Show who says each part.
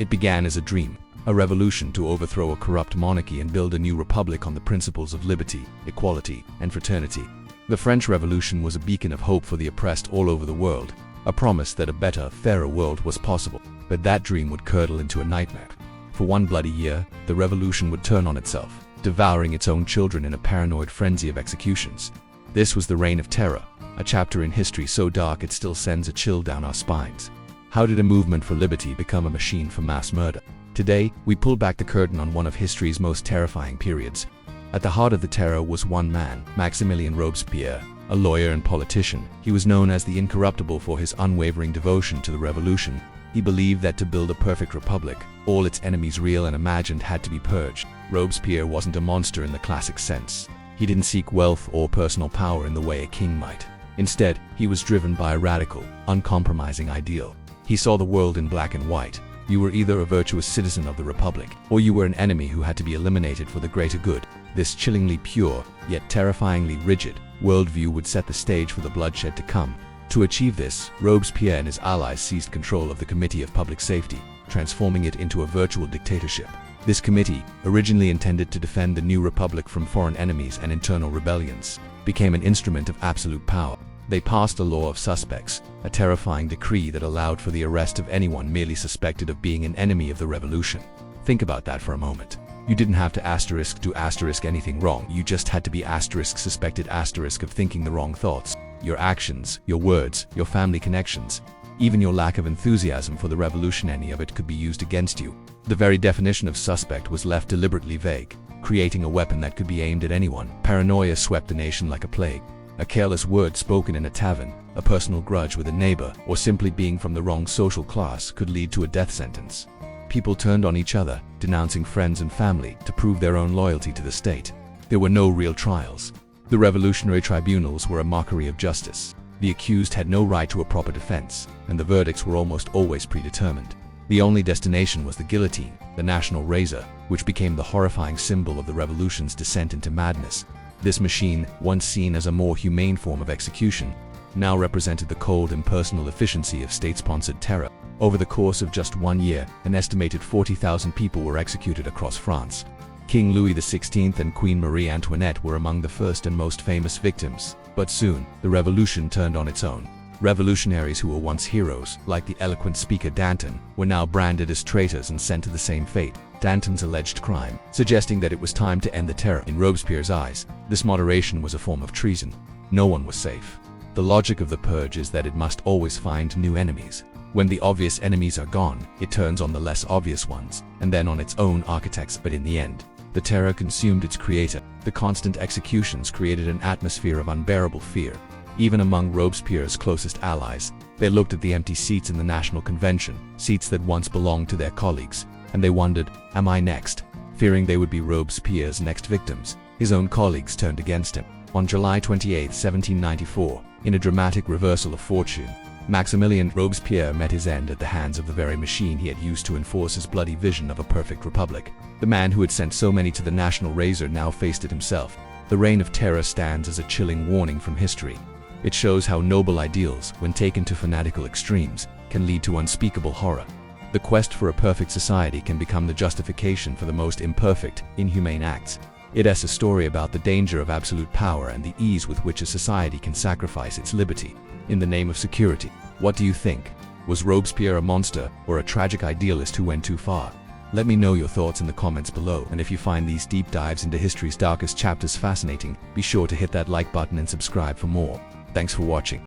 Speaker 1: It began as a dream, a revolution to overthrow a corrupt monarchy and build a new republic on the principles of liberty, equality, and fraternity. The French Revolution was a beacon of hope for the oppressed all over the world, a promise that a better, fairer world was possible. But that dream would curdle into a nightmare. For one bloody year, the revolution would turn on itself, devouring its own children in a paranoid frenzy of executions. This was the Reign of Terror, a chapter in history so dark it still sends a chill down our spines. How did a movement for liberty become a machine for mass murder? Today, we pull back the curtain on one of history's most terrifying periods. At the heart of the terror was one man, Maximilien Robespierre, a lawyer and politician. He was known as the Incorruptible for his unwavering devotion to the revolution. He believed that to build a perfect republic, all its enemies, real and imagined, had to be purged. Robespierre wasn't a monster in the classic sense. He didn't seek wealth or personal power in the way a king might. Instead, he was driven by a radical, uncompromising ideal. He saw the world in black and white. You were either a virtuous citizen of the republic, or you were an enemy who had to be eliminated for the greater good. This chillingly pure, yet terrifyingly rigid, worldview would set the stage for the bloodshed to come. To achieve this, Robespierre and his allies seized control of the Committee of Public Safety, transforming it into a virtual dictatorship. This committee, originally intended to defend the new republic from foreign enemies and internal rebellions, became an instrument of absolute power. They passed a law of suspects, a terrifying decree that allowed for the arrest of anyone merely suspected of being an enemy of the revolution. Think about that for a moment. You didn't have to do anything wrong. You just had to be suspected of thinking the wrong thoughts. Your actions, your words, your family connections, even your lack of enthusiasm for the revolution, any of it could be used against you. The very definition of suspect was left deliberately vague, creating a weapon that could be aimed at anyone. Paranoia swept the nation like a plague. A careless word spoken in a tavern, a personal grudge with a neighbor, or simply being from the wrong social class could lead to a death sentence. People turned on each other, denouncing friends and family to prove their own loyalty to the state. There were no real trials. The revolutionary tribunals were a mockery of justice. The accused had no right to a proper defense, and the verdicts were almost always predetermined. The only destination was the guillotine, the national razor, which became the horrifying symbol of the revolution's descent into madness. This machine, once seen as a more humane form of execution, now represented the cold, impersonal efficiency of state-sponsored terror. Over the course of just 1 year, an estimated 40,000 people were executed across France. King Louis XVI and Queen Marie Antoinette were among the first and most famous victims. But soon, the revolution turned on its own. Revolutionaries who were once heroes, like the eloquent speaker Danton, were now branded as traitors and sent to the same fate. Danton's alleged crime, suggesting that it was time to end the terror. In Robespierre's eyes, this moderation was a form of treason. No one was safe. The logic of the purge is that it must always find new enemies. When the obvious enemies are gone, it turns on the less obvious ones, and then on its own architects. But in the end, the terror consumed its creator. The constant executions created an atmosphere of unbearable fear. Even among Robespierre's closest allies, they looked at the empty seats in the National Convention, seats that once belonged to their colleagues, and they wondered, am I next? Fearing they would be Robespierre's next victims, his own colleagues turned against him. On July 28, 1794, in a dramatic reversal of fortune, Maximilien Robespierre met his end at the hands of the very machine he had used to enforce his bloody vision of a perfect republic. The man who had sent so many to the national razor now faced it himself. The Reign of Terror stands as a chilling warning from history. It shows how noble ideals, when taken to fanatical extremes, can lead to unspeakable horror. The quest for a perfect society can become the justification for the most imperfect, inhumane acts. It is a story about the danger of absolute power and the ease with which a society can sacrifice its liberty in the name of security. What do you think? Was Robespierre a monster or a tragic idealist who went too far? Let me know your thoughts in the comments below, and if you find these deep dives into history's darkest chapters fascinating, be sure to hit that like button and subscribe for more. Thanks for watching.